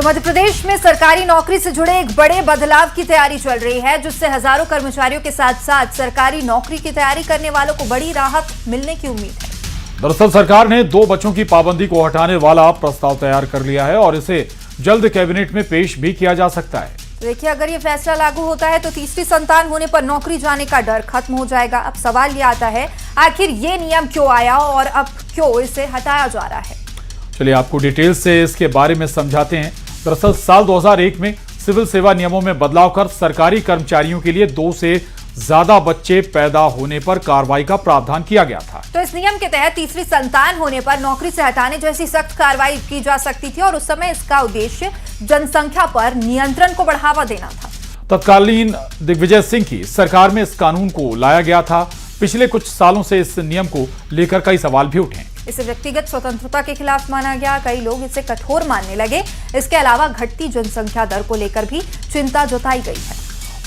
तो मध्य प्रदेश में सरकारी नौकरी से जुड़े एक बड़े बदलाव की तैयारी चल रही है, जिससे हजारों कर्मचारियों के साथ साथ सरकारी नौकरी की तैयारी करने वालों को बड़ी राहत मिलने की उम्मीद है। दरअसल सरकार ने 2 बच्चों की पाबंदी को हटाने वाला प्रस्ताव तैयार कर लिया है और इसे जल्द कैबिनेट में पेश भी किया जा सकता है। देखिए, अगर ये फैसला लागू होता है तो तीसरी संतान होने पर नौकरी जाने का डर खत्म हो जाएगा। अब सवाल ये आता है, आखिर ये नियम क्यों आया और अब क्यों इसे हटाया जा रहा है। चलिए आपको डिटेल से इसके बारे में समझाते हैं। दरअसल साल 2001 में सिविल सेवा नियमों में बदलाव कर सरकारी कर्मचारियों के लिए 2 से ज्यादा बच्चे पैदा होने पर कार्रवाई का प्रावधान किया गया था। तो इस नियम के तहत तीसरी संतान होने पर नौकरी से हटाने जैसी सख्त कार्रवाई की जा सकती थी और उस समय इसका उद्देश्य जनसंख्या पर नियंत्रण को बढ़ावा देना था। तत्कालीन दिग्विजय सिंह की सरकार में इस कानून को लाया गया था। पिछले कुछ सालों से इस नियम को लेकर कई सवाल भी उठे। इसे व्यक्तिगत स्वतंत्रता के खिलाफ माना गया, कई लोग इसे कठोर मानने लगे। इसके अलावा घटती जनसंख्या दर को लेकर भी चिंता जताई गई है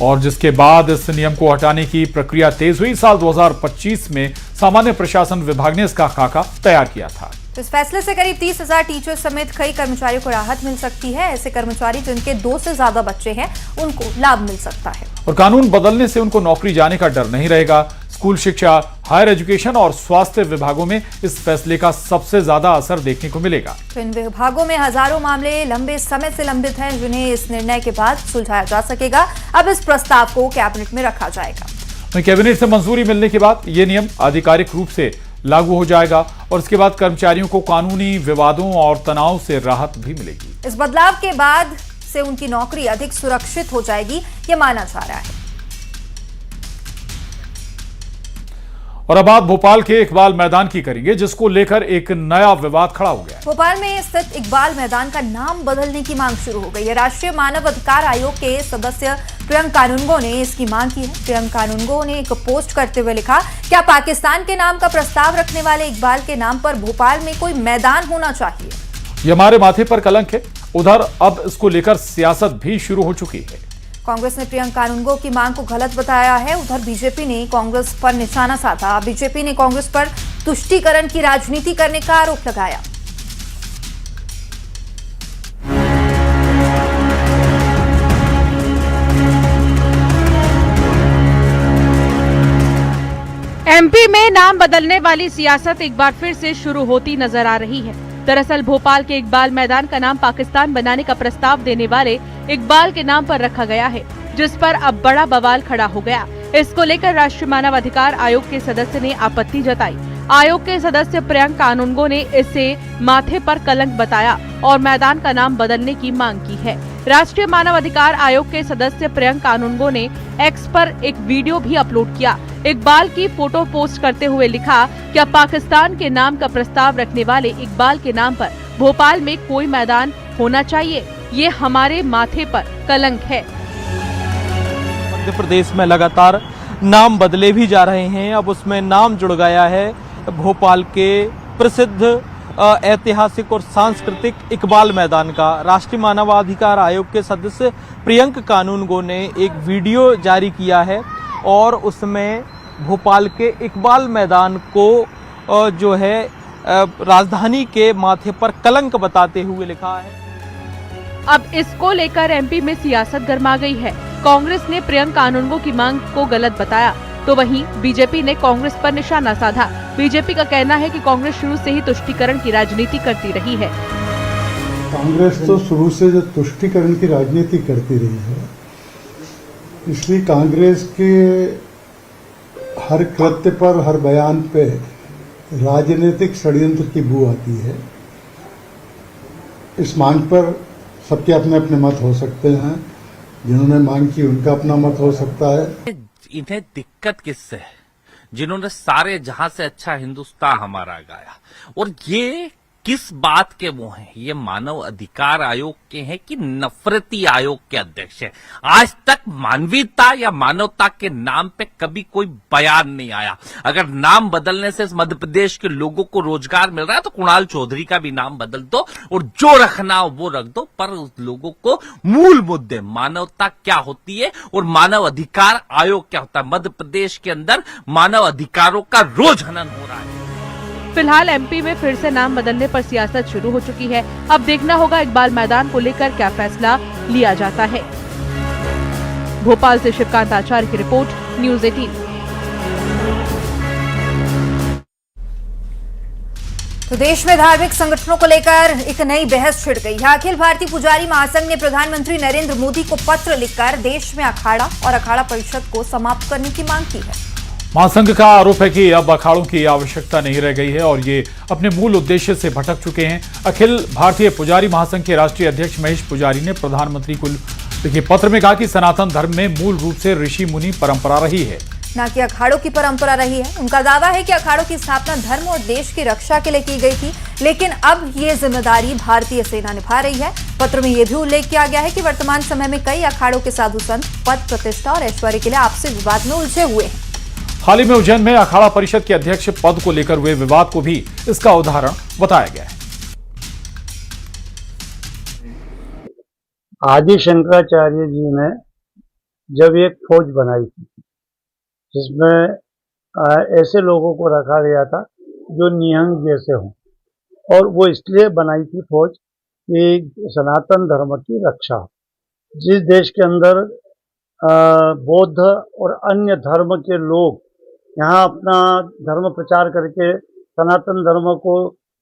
और जिसके बाद इस नियम को हटाने की प्रक्रिया तेज हुई। साल 2025 में सामान्य प्रशासन विभाग ने इसका खाका तैयार किया था। इस फैसले से करीब 30,000 टीचर समेत कई कर्मचारियों को राहत मिल सकती है। ऐसे कर्मचारी जिनके 2 से ज्यादा बच्चे हैं, उनको लाभ मिल सकता है और कानून बदलने से उनको नौकरी जाने का डर नहीं रहेगा। स्कूल शिक्षा, हायर एजुकेशन और स्वास्थ्य विभागों में इस फैसले का सबसे ज्यादा असर देखने को मिलेगा। तो इन विभागों में हजारों मामले लंबे समय से लंबित हैं, जिन्हें इस निर्णय के बाद सुलझाया जा सकेगा। अब इस प्रस्ताव को कैबिनेट में रखा जाएगा। कैबिनेट से मंजूरी मिलने के बाद यह नियम आधिकारिक रूप से लागू हो जाएगा और इसके बाद कर्मचारियों को कानूनी विवादों और तनाव से राहत भी मिलेगी। इस बदलाव के बाद से उनकी नौकरी अधिक सुरक्षित हो जाएगी, यह माना जा रहा है। और अब बात भोपाल के इकबाल मैदान की करेंगे, जिसको लेकर एक नया विवाद खड़ा हो गया है। भोपाल में स्थित इकबाल मैदान का नाम बदलने की मांग शुरू हो गई है। राष्ट्रीय मानव अधिकार आयोग के सदस्य प्रियंका कानूनगो ने इसकी मांग की है। प्रियंका कानूनगो ने एक पोस्ट करते हुए लिखा, क्या पाकिस्तान के नाम का प्रस्ताव रखने वाले इकबाल के नाम पर भोपाल में कोई मैदान होना चाहिए। ये हमारे माथे पर कलंक है। उधर अब इसको लेकर सियासत भी शुरू हो चुकी है। कांग्रेस ने प्रियंका कानूनगो की मांग को गलत बताया है। उधर बीजेपी ने कांग्रेस पर निशाना साधा। बीजेपी ने कांग्रेस पर तुष्टीकरण की राजनीति करने का आरोप लगाया। एमपी में नाम बदलने वाली सियासत एक बार फिर से शुरू होती नजर आ रही है। दरअसल भोपाल के इकबाल मैदान का नाम पाकिस्तान बनाने का प्रस्ताव देने वाले इकबाल के नाम पर रखा गया है, जिस पर अब बड़ा बवाल खड़ा हो गया। इसको लेकर राष्ट्रीय मानव अधिकार आयोग के सदस्य ने आपत्ति जताई। आयोग के सदस्य प्रियंका कानूनगो ने इसे माथे पर कलंक बताया और मैदान का नाम बदलने की मांग की है। राष्ट्रीय मानव अधिकार आयोग के सदस्य प्रियंका कानूनगो ने एक्स पर एक वीडियो भी अपलोड किया। इकबाल की फोटो पोस्ट करते हुए लिखा, क्या पाकिस्तान के नाम का प्रस्ताव रखने वाले इकबाल के नाम पर भोपाल में कोई मैदान होना चाहिए। ये हमारे माथे पर कलंक है। मध्य प्रदेश में लगातार नाम बदले भी जा रहे हैं। अब उसमें नाम जुड़ गया है भोपाल के प्रसिद्ध ऐतिहासिक और सांस्कृतिक इकबाल मैदान का। राष्ट्रीय मानवाधिकार आयोग के सदस्य प्रियंका कानूनगो ने एक वीडियो जारी किया है और उसमें भोपाल के इकबाल मैदान को जो है राजधानी के माथे पर कलंक बताते हुए लिखा है। अब इसको लेकर एमपी में सियासत गर्मा गई है। कांग्रेस ने प्रियंका कानूनगो की मांग को गलत बताया, तो वहीं बीजेपी ने कांग्रेस पर निशाना साधा। बीजेपी का कहना है कि कांग्रेस शुरू से ही तुष्टीकरण की राजनीति करती रही है। कांग्रेस तो शुरू से जो तुष्टीकरण की राजनीति करती रही है, इसलिए कांग्रेस के हर कृत्य पर, हर बयान पे राजनीतिक षड्यंत्र की बू आती है। इस मांग पर सबके अपने अपने मत हो सकते हैं। जिन्होंने मांग की उनका अपना मत हो सकता है। इन्हें दिक्कत किससे है? जिन्होंने सारे जहां से अच्छा हिंदुस्तान हमारा गाया, और ये किस बात के वो हैं? ये मानव अधिकार आयोग के हैं कि नफरती आयोग के अध्यक्ष हैं? आज तक मानवीयता या मानवता के नाम पे कभी कोई बयान नहीं आया। अगर नाम बदलने से इस मध्य प्रदेश के लोगों को रोजगार मिल रहा है तो कुणाल चौधरी का भी नाम बदल दो और जो रखना हो वो रख दो, पर उस लोगों को मूल मुद्दे मानवता क्या होती है और मानव अधिकार आयोग क्या होता है। मध्य प्रदेश के अंदर मानव अधिकारों का रोज हनन हो रहा है। फिलहाल एमपी में फिर से नाम बदलने पर सियासत शुरू हो चुकी है। अब देखना होगा इकबाल मैदान को लेकर क्या फैसला लिया जाता है। भोपाल से शिवकांत आचार्य की रिपोर्ट, न्यूज़ 18। तो देश में धार्मिक संगठनों को लेकर एक नई बहस छिड़ गई है। अखिल भारतीय पुजारी महासंघ ने प्रधानमंत्री नरेंद्र मोदी को पत्र लिखकर देश में अखाड़ा और अखाड़ा परिषद को समाप्त करने की मांग की है। महासंघ का आरोप है कि अब अखाड़ों की आवश्यकता नहीं रह गई है और ये अपने मूल उद्देश्य से भटक चुके हैं। अखिल भारतीय पुजारी महासंघ के राष्ट्रीय अध्यक्ष महेश पुजारी ने प्रधानमंत्री को लिखे पत्र में कहा कि सनातन धर्म में मूल रूप से ऋषि मुनि परंपरा रही है, न कि अखाड़ों की परंपरा रही है। उनका दावा है कि अखाड़ों की स्थापना धर्म और देश की रक्षा के लिए की गई थी, लेकिन अब ये जिम्मेदारी भारतीय सेना निभा रही है। पत्र में यह भी उल्लेख किया गया है कि वर्तमान समय में कई अखाड़ों के साधु संत पद, प्रतिष्ठा और ऐश्वर्य के लिए आपसी विवाद में उलझे हुए हैं। हाल ही में उज्जैन में अखाड़ा परिषद के अध्यक्ष पद को लेकर हुए विवाद को भी इसका उदाहरण बताया गया है। आदि शंकराचार्य जी ने जब एक फौज बनाई थी जिसमें ऐसे लोगों को रखा गया था जो निहंग जैसे हों, और वो इसलिए बनाई थी फौज कि सनातन धर्म की रक्षा। जिस देश के अंदर बौद्ध और अन्य धर्म के लोग यहाँ अपना धर्म प्रचार करके सनातन धर्म को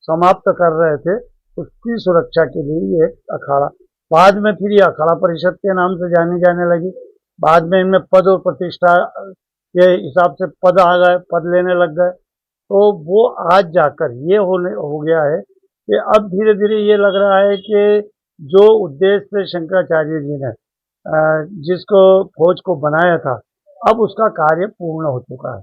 समाप्त कर रहे थे, उसकी सुरक्षा के लिए ये अखाड़ा, बाद में फिर ये अखाड़ा परिषद के नाम से जानी जाने लगी। बाद में इनमें पद और प्रतिष्ठा के हिसाब से पद आ गए, पद लेने लग गए। तो वो आज जाकर ये हो गया है कि अब धीरे धीरे ये लग रहा है कि जो उद्देश्य शंकराचार्य जी ने जिसको फौज को बनाया था, अब उसका कार्य पूर्ण हो चुका है।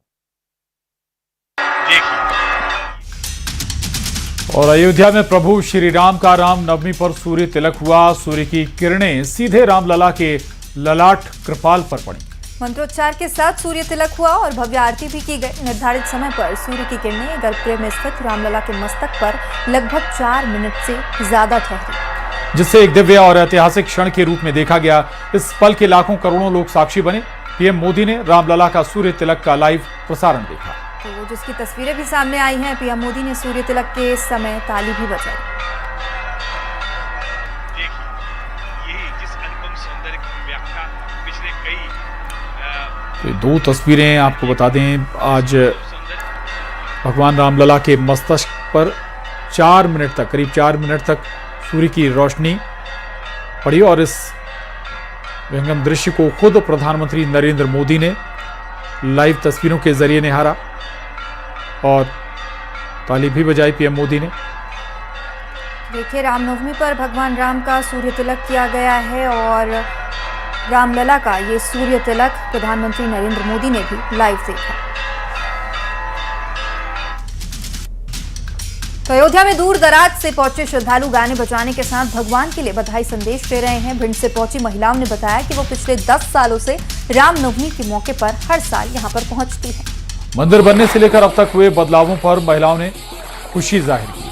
और अयोध्या में प्रभु श्री राम का रामनवमी पर सूर्य तिलक हुआ। सूर्य की किरणें सीधे रामलला के ललाट कृपाल पर पड़ी। मंत्रोच्चार के साथ सूर्य तिलक हुआ और भव्य आरती भी की गई। निर्धारित समय पर सूर्य की किरणें गर्भगृह में स्थित रामलला के मस्तक पर लगभग 4 मिनट से ज्यादा ठहरी, जिससे एक दिव्य और ऐतिहासिक क्षण के रूप में देखा गया। इस पल के लाखों करोड़ों लोग साक्षी बने। पीएम मोदी ने रामलला का सूर्य तिलक का लाइव प्रसारण देखा, तो जिसकी तस्वीरें भी सामने आई हैं। पीएम मोदी ने सूर्य तिलक के समय ताली भी बजाई। तो 2 तस्वीरें आपको बता दें। आज भगवान रामलला के मस्तक पर 4 मिनट तक, करीब 4 मिनट तक सूर्य की रोशनी पड़ी और इस विहंगम दृश्य को खुद प्रधानमंत्री नरेंद्र मोदी ने लाइव तस्वीरों के जरिए निहारा और ताली भी बजाई पीएम मोदी ने। देखिए, रामनवमी पर भगवान राम का सूर्य तिलक किया गया है और रामलला का ये सूर्य तिलक प्रधानमंत्री नरेंद्र मोदी ने भी लाइव देखा। तो अयोध्या में दूर दराज से पहुंचे श्रद्धालु गाने बजाने के साथ भगवान के लिए बधाई संदेश दे रहे हैं। भिंड से पहुंची महिलाओं ने बताया कि वो पिछले 10 सालों से रामनवमी के मौके पर हर साल यहां पर पहुंचती है। मंदिर बनने से लेकर अब तक हुए बदलावों पर महिलाओं ने खुशी जाहिर की।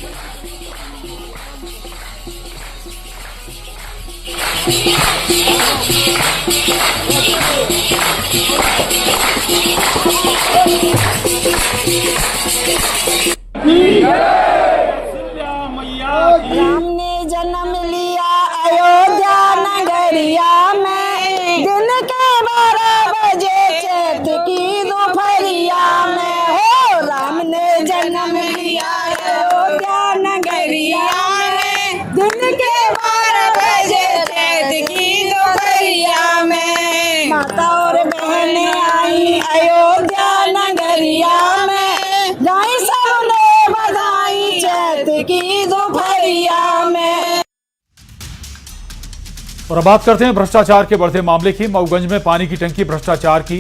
राम ने जन्म लिया अयोध्या नगरिया में, दिन के 12 बजे चैत की दोपहरिया में। हो राम ने जन्म लिया अयोध्या नगरिया में, दिन के 12 बजे चैत की दोपहरिया में। माता और बहनें आई अयोध्या नगरिया में, गाई सबने बधाई चैत की दोपहरिया में। और अब बात करते हैं भ्रष्टाचार के बढ़ते मामले की। मऊगंज में पानी की टंकी भ्रष्टाचार की